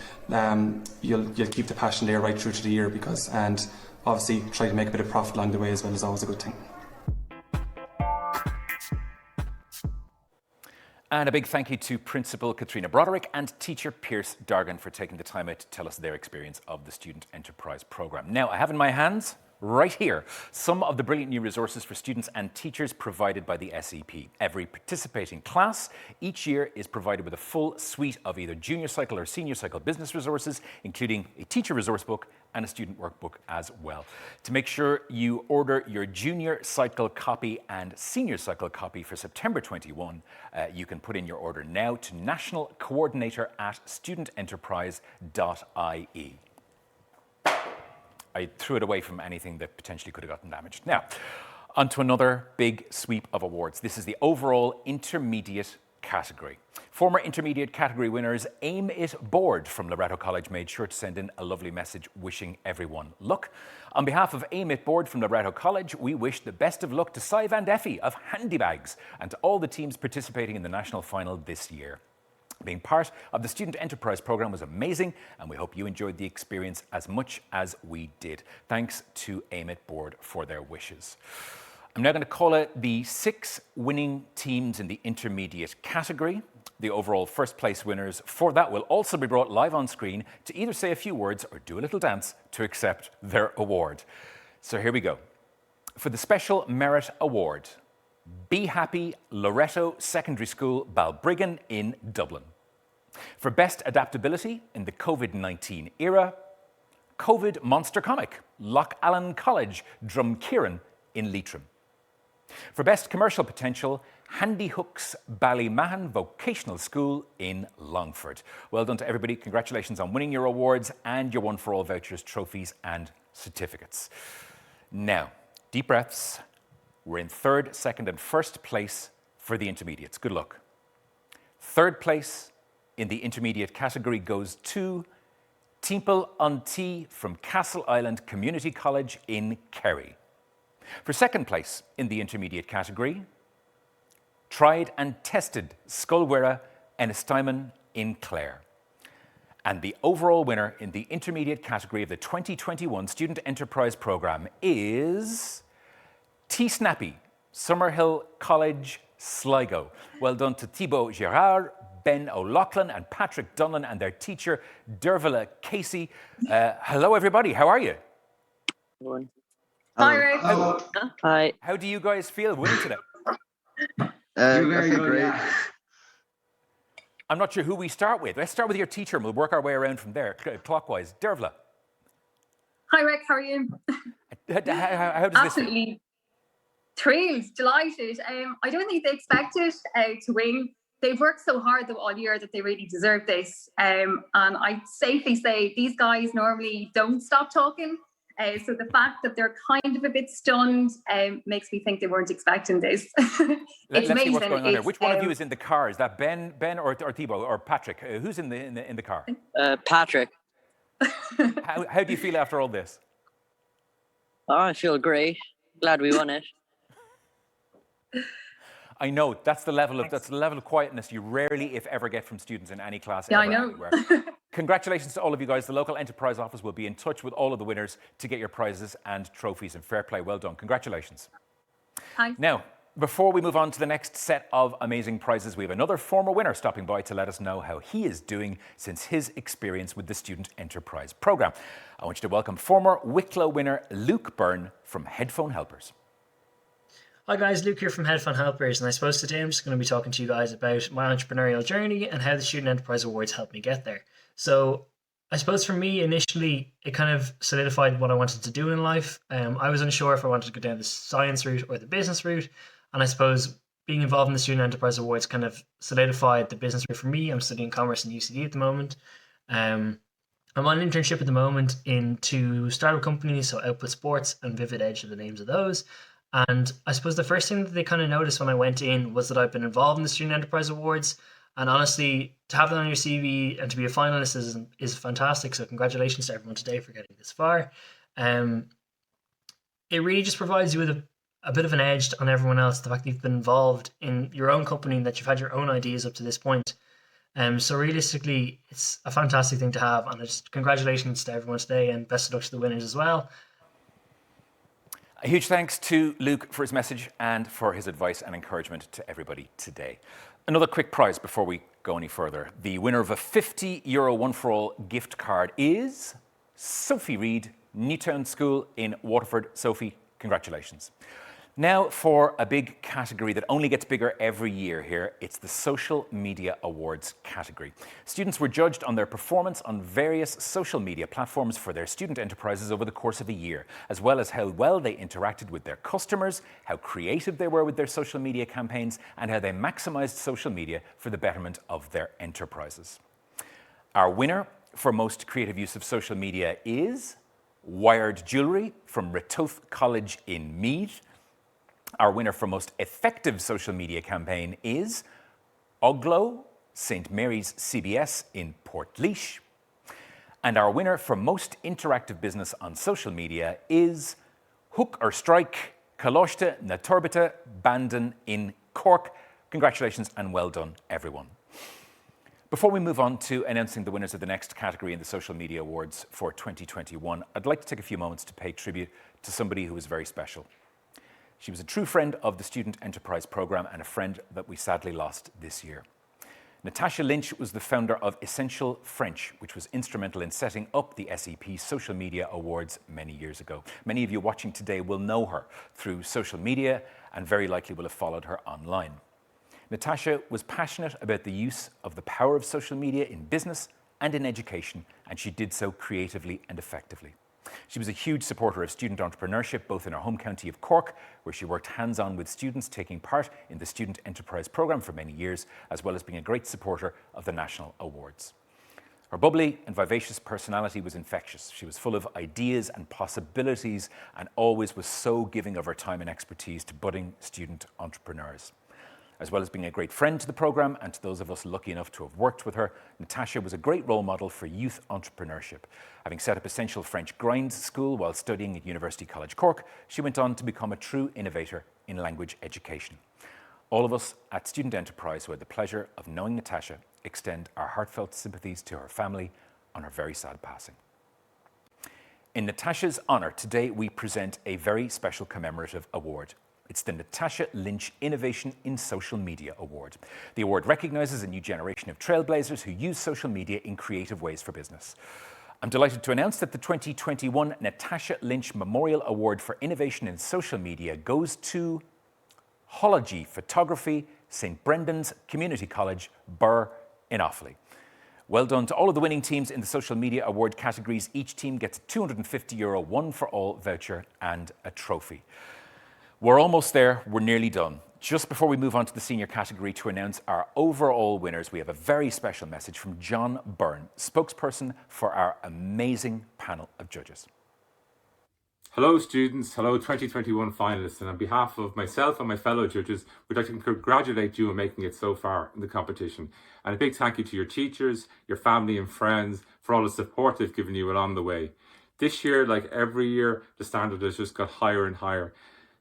you'll keep the passion there right through to the year, and obviously try to make a bit of profit along the way as well is always a good thing. And a big thank you to Principal Katrina Broderick and Teacher Pierce Dargan for taking the time out to tell us their experience of the Student Enterprise Programme. Now, I have in my hands, right here, some of the brilliant new resources for students and teachers provided by the SEP. Every participating class each year is provided with a full suite of either junior cycle or senior cycle business resources, including a teacher resource book and a student workbook as well. To make sure you order your junior cycle copy and senior cycle copy for September 21, you can put in your order now to nationalcoordinator@studententerprise.ie. I threw it away from anything that potentially could have gotten damaged. Now, on to another big sweep of awards. This is the overall intermediate category. Former intermediate category winners Aim It Board from Loreto College made sure to send in a lovely message wishing everyone luck. On behalf of Aim It Board from Loreto College, we wish the best of luck to Sive and Effie of Handybags and to all the teams participating in the national final this year. Being part of the Student Enterprise Programme was amazing, and we hope you enjoyed the experience as much as we did. Thanks to Aim It Board for their wishes. I'm now going to call out the 6 winning teams in the intermediate category. The overall first place winners for that will also be brought live on screen to either say a few words or do a little dance to accept their award. So here we go. For the Special Merit Award, Be Happy Loreto Secondary School, Balbriggan in Dublin. For Best Adaptability in the COVID-19 era, COVID Monster Comic, Loch Allen College, Drumkieran in Leitrim. For Best Commercial Potential, Handy Hooks Ballymahan Vocational School in Longford. Well done to everybody. Congratulations on winning your awards and your One for All vouchers, trophies and certificates. Now, deep breaths. We're in 3rd, 2nd and 1st place for the intermediates. Good luck. 3rd place in the intermediate category goes to Temple on Tee from Castle Island Community College in Kerry. For 2nd place in the intermediate category, Tried and Tested Sculwera Ennistimon in Clare. And the overall winner in the intermediate category of the 2021 Student Enterprise Programme is T Snappy, Summerhill College, Sligo. Well done to Thibaut Girard, Ben O'Loughlin and Patrick Dunlan and their teacher, Dervila Casey. Hello everybody, how are you? Hi, Rick. Hi. How do you guys feel winning today? Very great. Yeah. I'm not sure who we start with. Let's start with your teacher and we'll work our way around from there, clockwise. Dervla. Hi, Rick. How are you? How does Absolutely thrilled, delighted. I don't think they expected to win. They've worked so hard though all year that they really deserve this. And I'd safely say these guys normally don't stop talking. So the fact that they're kind of a bit stunned makes me think they weren't expecting this. Let's see what's going on there. Which one of you is in the car? Is that Ben or Thibaut or Patrick? Who's in the car? Patrick. How do you feel after all this? Oh, I feel great. Glad we won it. I know that's the level of quietness you rarely, if ever, get from students in any class. Yeah, ever, I know. Anywhere. Congratulations to all of you guys. The local enterprise office will be in touch with all of the winners to get your prizes and trophies. And fair play, well done. Congratulations. Hi. Now, before we move on to the next set of amazing prizes, we have another former winner stopping by to let us know how he is doing since his experience with the Student Enterprise Programme. I want you to welcome former Wicklow winner Luke Byrne from Headphone Helpers. Hi guys, Luke here from Headphone Helpers, and I suppose today I'm just going to be talking to you guys about my entrepreneurial journey and how the Student Enterprise Awards helped me get there. So I suppose for me, initially, it kind of solidified what I wanted to do in life. I was unsure if I wanted to go down the science route or the business route, and I suppose being involved in the Student Enterprise Awards kind of solidified the business route for me. I'm studying commerce in UCD at the moment. I'm on an internship at the moment in 2 startup companies, so Output Sports and Vivid Edge are the names of those. And I suppose the first thing that they kind of noticed when I went in was that I've been involved in the Student Enterprise Awards. And honestly, to have that on your CV and to be a finalist is fantastic. So congratulations to everyone today for getting this far. It really just provides you with a bit of an edge on everyone else, the fact that you've been involved in your own company and that you've had your own ideas up to this point. So realistically, it's a fantastic thing to have. And just congratulations to everyone today and best of luck to the winners as well. A huge thanks to Luke for his message and for his advice and encouragement to everybody today. Another quick prize before we go any further. The winner of a €50 One for All gift card is Sophie Reid, Newtown School in Waterford. Sophie, congratulations. Now for a big category that only gets bigger every year here. It's the Social Media Awards category. Students were judged on their performance on various social media platforms for their student enterprises over the course of a year, as well as how well they interacted with their customers, how creative they were with their social media campaigns, and how they maximized social media for the betterment of their enterprises. Our winner for most creative use of social media is Wired Jewellery from Ratoath College in Meath. Our winner for most effective social media campaign is Oglow, St Mary's CBS in Portlaoise. And our winner for most interactive business on social media is Hook or Strike, Caloiste na Turbata, Bandon in Cork. Congratulations and well done, everyone. Before we move on to announcing the winners of the next category in the Social Media Awards for 2021, I'd like to take a few moments to pay tribute to somebody who was very special. She was a true friend of the Student Enterprise Programme and a friend that we sadly lost this year. Natasha Lynch was the founder of Essential French, which was instrumental in setting up the SEP Social Media Awards many years ago. Many of you watching today will know her through social media and very likely will have followed her online. Natasha was passionate about the use of the power of social media in business and in education, and she did so creatively and effectively. She was a huge supporter of student entrepreneurship, both in her home county of Cork, where she worked hands-on with students taking part in the Student Enterprise Programme for many years, as well as being a great supporter of the national awards. Her bubbly and vivacious personality was infectious. She was full of ideas and possibilities and always was so giving of her time and expertise to budding student entrepreneurs. As well as being a great friend to the programme and to those of us lucky enough to have worked with her, Natasha was a great role model for youth entrepreneurship. Having set up Essential French Grind School while studying at University College Cork, she went on to become a true innovator in language education. All of us at Student Enterprise who had the pleasure of knowing Natasha extend our heartfelt sympathies to her family on her very sad passing. In Natasha's honour, today we present a very special commemorative award. It's the Natasha Lynch Innovation in Social Media Award. The award recognises a new generation of trailblazers who use social media in creative ways for business. I'm delighted to announce that the 2021 Natasha Lynch Memorial Award for Innovation in Social Media goes to Hology Photography, St Brendan's Community College, Birr in Offaly. Well done to all of the winning teams in the social media award categories. Each team gets a €250 one-for-all voucher and a trophy. We're almost there, we're nearly done. Just before we move on to the senior category to announce our overall winners, we have a very special message from John Byrne, spokesperson for our amazing panel of judges. Hello students, hello 2021 finalists, and on behalf of myself and my fellow judges, we'd like to congratulate you on making it so far in the competition. And a big thank you to your teachers, your family and friends for all the support they've given you along the way. This year, like every year, the standard has just got higher and higher.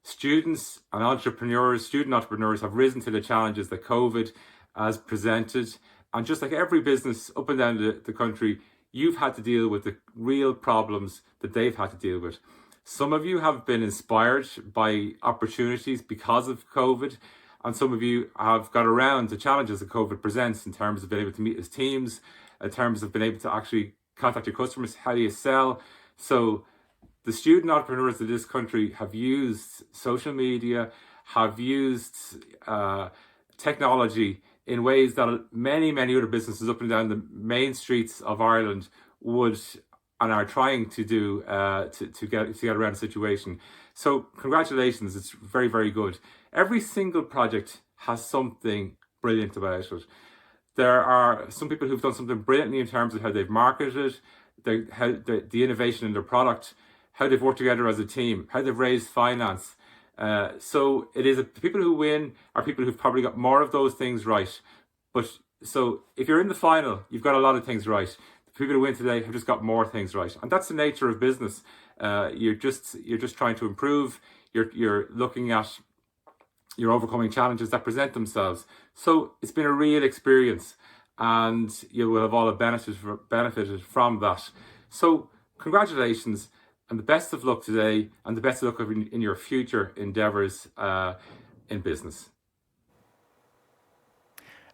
Students and entrepreneurs, student entrepreneurs have risen to the challenges that COVID has presented. And just like every business up and down the country, you've had to deal with the real problems that they've had to deal with. Some of you have been inspired by opportunities because of COVID, and some of you have got around the challenges that COVID presents in terms of being able to meet as teams, in terms of being able to actually contact your customers. How do you sell? So the student entrepreneurs of this country have used social media, have used technology in ways that many other businesses up and down the main streets of Ireland would and are trying to do to get around the situation. So congratulations, it's very, very good. Every single project has something brilliant about it. There are some people who've done something brilliantly in terms of how they've marketed, the innovation in their product, how they've worked together as a team, how they've raised finance. So it is people who win are people who've probably got more of those things right. But so if you're in the final, you've got a lot of things right. The people who win today have just got more things right, and that's the nature of business. You're just trying to improve. You're looking at you're overcoming challenges that present themselves. So it's been a real experience, and you will have all benefited from that. So congratulations. And the best of luck today, and the best of luck in your future endeavours in business.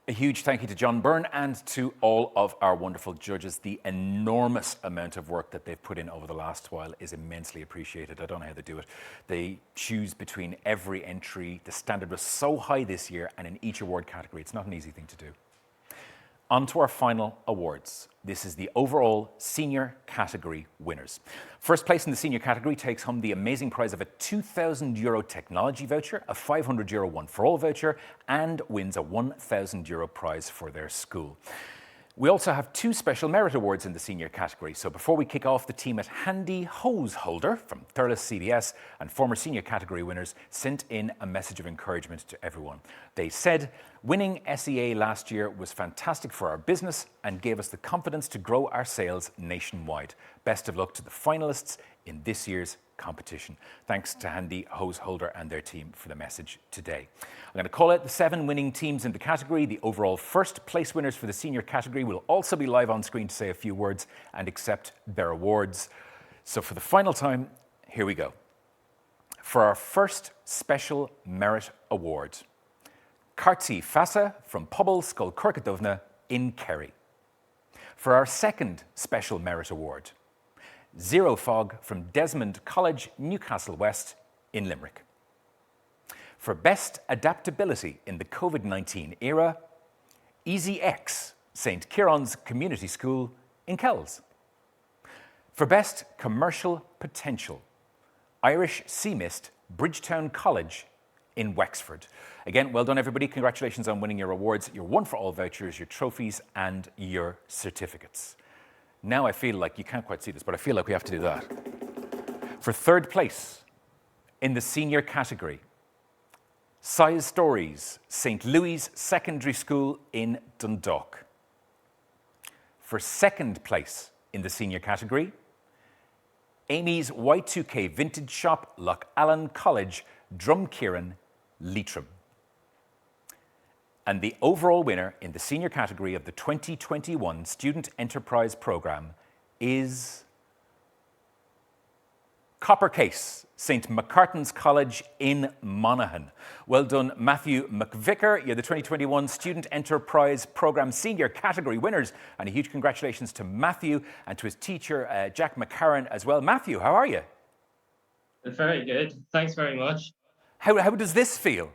A huge thank you to John Byrne and to all of our wonderful judges. The enormous amount of work that they've put in over the last while is immensely appreciated. I don't know how they do it. They choose between every entry. The standard was so high this year, and in each award category, it's not an easy thing to do. On to our final awards. This is the overall senior category winners. First place in the senior category takes home the amazing prize of a €2,000 technology voucher, a €500 one-for-all voucher, and wins a €1,000 prize for their school. We also have 2 special merit awards in the senior category. So before we kick off, the team at Handy Hose Holder from Thurles CBS and former senior category winners sent in a message of encouragement to everyone. They said, winning SEA last year was fantastic for our business and gave us the confidence to grow our sales nationwide. Best of luck to the finalists in this year's competition. Thanks to Handy Hose Holder and their team for the message today. I'm going to call out the 7 winning teams in the category. The overall first place winners for the senior category will also be live on screen to say a few words and accept their awards. So for the final time, here we go. For our first special merit award, Carty Fassa from Pobble Scoil Corcadovna in Kerry. For our second special merit award, Zero Fog from Desmond College, Newcastle West in Limerick. For Best Adaptability in the COVID-19 Era, Easy X, St. Kieran's Community School in Kells. For Best Commercial Potential, Irish Sea Mist, Bridgetown College in Wexford. Again, well done everybody. Congratulations on winning your awards, your One for All vouchers, your trophies and your certificates. Now I feel like, you can't quite see this, but I feel like we have to do that. For third place in the senior category, Size Stories, St. Louis Secondary School in Dundalk. For second place in the senior category, Amy's Y2K Vintage Shop, Loch Allen College, Drumkieran, Leitrim. And the overall winner in the senior category of the 2021 Student Enterprise Programme is Copper Case, St. McCartan's College in Monaghan. Well done, Matthew McVicker. You're the 2021 Student Enterprise Programme Senior Category winners. And a huge congratulations to Matthew and to his teacher, Jack McCarran as well. Matthew, how are you? Very good. Thanks very much. How does this feel?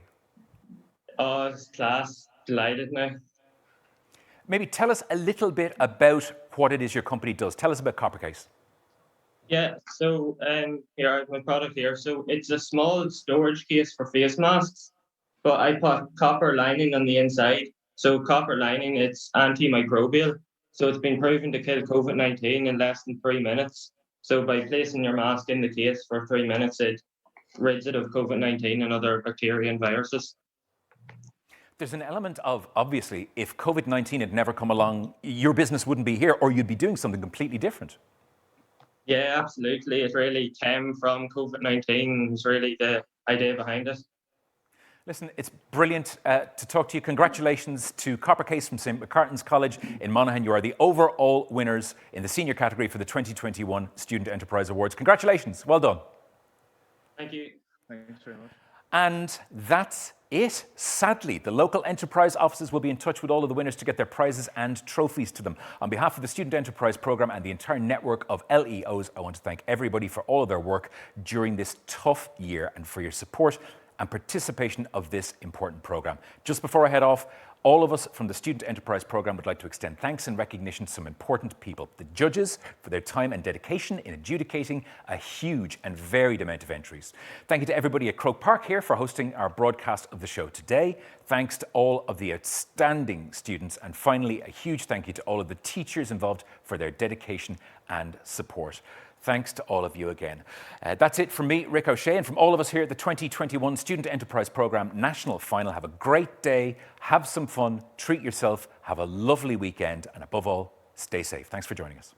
Oh, it's class. Delighted now. Maybe tell us a little bit about what it is your company does. Tell us about Coppercase. Yeah, so here I have my product here. So it's a small storage case for face masks, but I put copper lining on the inside. So copper lining, it's antimicrobial. So it's been proven to kill COVID-19 in less than 3 minutes. So by placing your mask in the case for 3 minutes, it rids it of COVID-19 and other bacteria and viruses. There's an element of, obviously, if COVID-19 had never come along, your business wouldn't be here or you'd be doing something completely different. Yeah, absolutely. It really came from COVID-19. It's really the idea behind it. Listen, it's brilliant to talk to you. Congratulations to Coppercase from St. McCartan's College in Monaghan. You are the overall winners in the senior category for the 2021 Student Enterprise Awards. Congratulations. Well done. Thank you. Thanks very much. And that's it. Sadly, the local enterprise offices will be in touch with all of the winners to get their prizes and trophies to them. On behalf of the Student Enterprise Programme and the entire network of LEOs, I want to thank everybody for all of their work during this tough year and for your support and participation of this important programme. Just before I head off, all of us from the Student Enterprise Programme would like to extend thanks and recognition to some important people. The judges for their time and dedication in adjudicating a huge and varied amount of entries. Thank you to everybody at Croke Park here for hosting our broadcast of the show today. Thanks to all of the outstanding students. And finally, a huge thank you to all of the teachers involved for their dedication and support. Thanks to all of you again. That's it from me, Rick O'Shea, and from all of us here at the 2021 Student Enterprise Programme National Final. Have a great day, have some fun, treat yourself, have a lovely weekend, and above all, stay safe. Thanks for joining us.